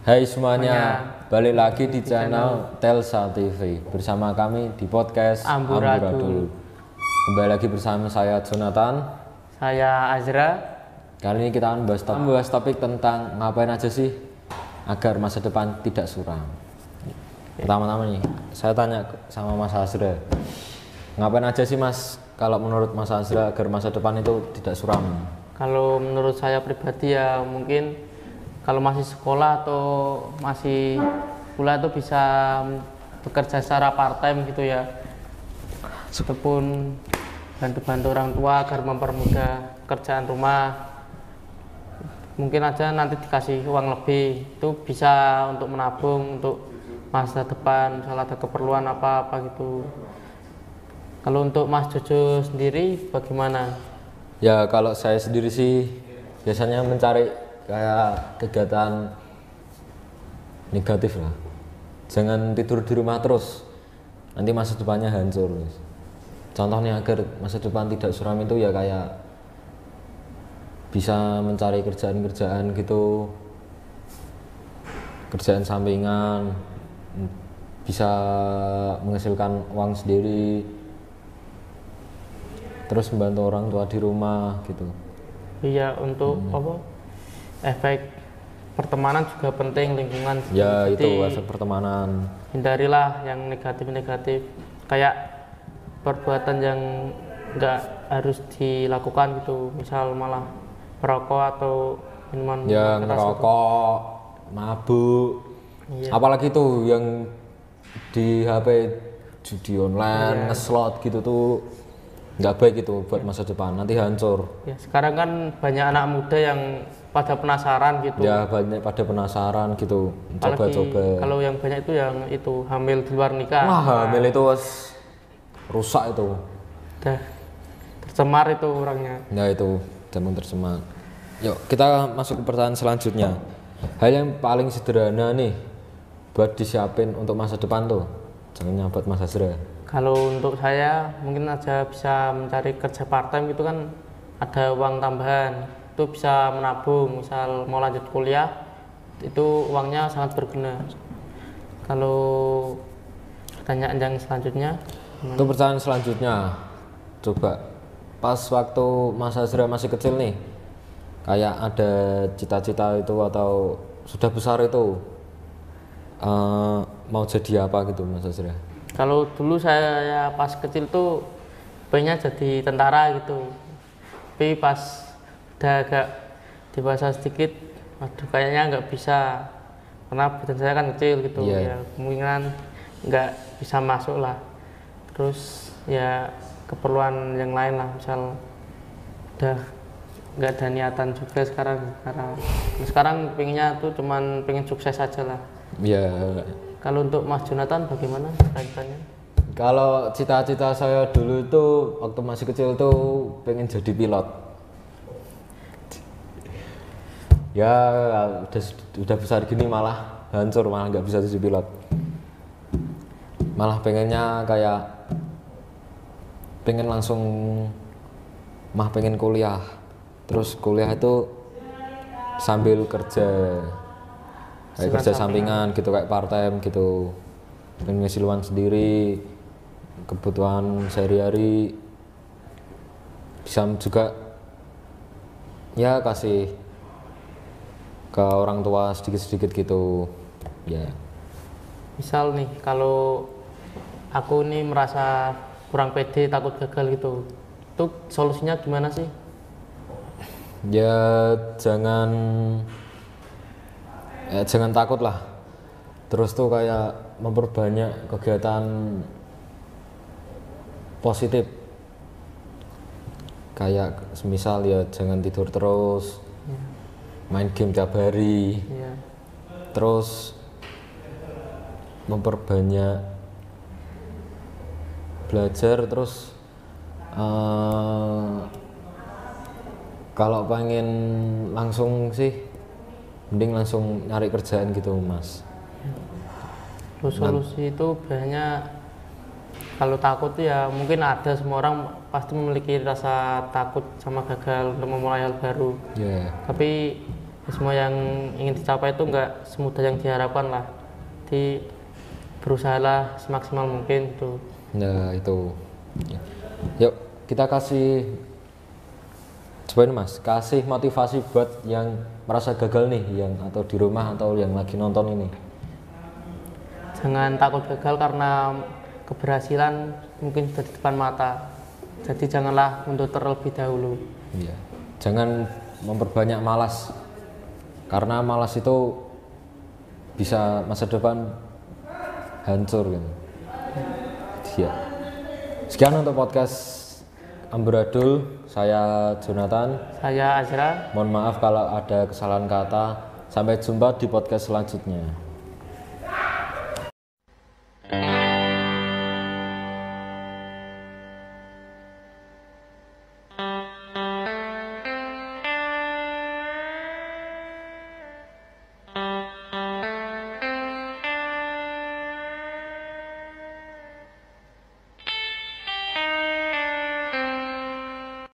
Hai semuanya, balik lagi di channel Telsa TV bersama kami di podcast Amburadul. Kembali lagi bersama saya Jonathan, saya Azra. Kali ini kita akan membahas topik tentang ngapain aja sih agar masa depan tidak suram. Pertama-tama nih, saya tanya sama Mas Azra, ngapain aja sih Mas kalau menurut Mas Azra agar masa depan itu tidak suram? Kalau menurut saya pribadi ya mungkin kalau masih sekolah atau masih kuliah itu bisa bekerja secara part time gitu ya, ataupun bantu-bantu orang tua agar mempermudah pekerjaan rumah. Mungkin aja nanti dikasih uang lebih, itu bisa untuk menabung untuk masa depan, misalnya ada keperluan apa-apa gitu. Kalau untuk Mas Jojo sendiri bagaimana? Ya kalau saya sendiri sih biasanya mencari kayak kegiatan negatif lah, jangan tidur di rumah terus, nanti masa depannya hancur. Contohnya agar masa depan tidak suram itu ya kayak bisa mencari kerjaan-kerjaan gitu, kerjaan sampingan, bisa menghasilkan uang sendiri, terus membantu orang tua di rumah gitu. Iya, untuk apa? Efek pertemanan juga penting, lingkungan. Ya itu efek pertemanan. Hindarilah yang negatif-negatif, kayak perbuatan yang nggak harus dilakukan gitu, misal malah merokok atau minuman ya keras ngerokok, mabuk, apalagi tuh yang di HP judi online, ngeslot gitu tuh nggak baik itu buat masa depan, nanti hancur. Ya, sekarang kan banyak anak muda yang pada penasaran gitu. Ya banyak pada penasaran gitu, coba-coba. Kalau yang banyak itu yang itu hamil di luar nikah. Wah, hamil itu rusak itu. Udah tercemar itu orangnya. Ya itu, jangan tercemar. Yuk kita masuk ke pertanyaan selanjutnya. Hal yang paling sederhana nih buat disiapin untuk masa depan tuh, jangan buat masa Azra. Kalau untuk saya mungkin aja bisa mencari kerja part time gitu kan, ada uang tambahan, itu bisa menabung, misal mau lanjut kuliah itu uangnya sangat berguna. Kalau pertanyaan yang selanjutnya, Itu pertanyaan selanjutnya, coba pas waktu Mas Azra masih kecil nih, kayak ada cita-cita itu atau sudah besar itu mau jadi apa gitu Mas Azra? kalau dulu saya pas kecil tuh pengennya jadi tentara gitu, tapi pas udah agak dewasa sedikit, waduh kayaknya nggak bisa karena badan saya kan kecil gitu. Ya kemungkinan nggak bisa masuk lah. Terus ya keperluan yang lain lah, misal udah nggak ada niatan juga sekarang pengennya tuh cuman pengen sukses aja lah. Ya. Kalau untuk Mas Jonathan bagaimana ceritanya? Kalau cita-cita saya dulu itu waktu masih kecil tuh pengen jadi pilot. Ya udah besar gini malah hancur, malah nggak bisa jadi pilot. Malah pengennya kayak pengen langsung pengen kuliah. Terus kuliah itu sambil kerja. Kayak kerja sampingan gitu, kayak part time gitu, dan ngisi uang sendiri, kebutuhan sehari-hari, bisa juga ya kasih ke orang tua sedikit-sedikit gitu ya. Misal nih kalau aku nih merasa kurang pede, takut gagal gitu, itu solusinya gimana sih? Ya jangan takut lah, terus tuh kayak memperbanyak kegiatan positif, kayak semisal ya jangan tidur terus, main game tiap hari, terus memperbanyak belajar, terus kalau pengen langsung sih mending langsung nyari kerjaan gitu Mas. Solusi itu biasanya kalau takut ya mungkin ada, semua orang pasti memiliki rasa takut sama gagal untuk memulai hal baru. Tapi semua yang ingin dicapai itu nggak semudah yang diharapkan lah. Jadi berusahalah semaksimal mungkin gitu. Nah itu ya. Yuk kita kasih coba ini Mas, kasih motivasi buat yang merasa gagal nih, yang atau di rumah atau yang lagi nonton ini. Jangan takut gagal karena keberhasilan mungkin sudah di depan mata. Jadi janganlah mundur terlebih dahulu. Iya. Jangan memperbanyak malas. Karena malas itu bisa masa depan hancur gitu. Siap. Sekian untuk podcast Amburadul. Saya Jonathan. Saya Azra. Mohon maaf kalau ada kesalahan kata. Sampai jumpa di podcast selanjutnya.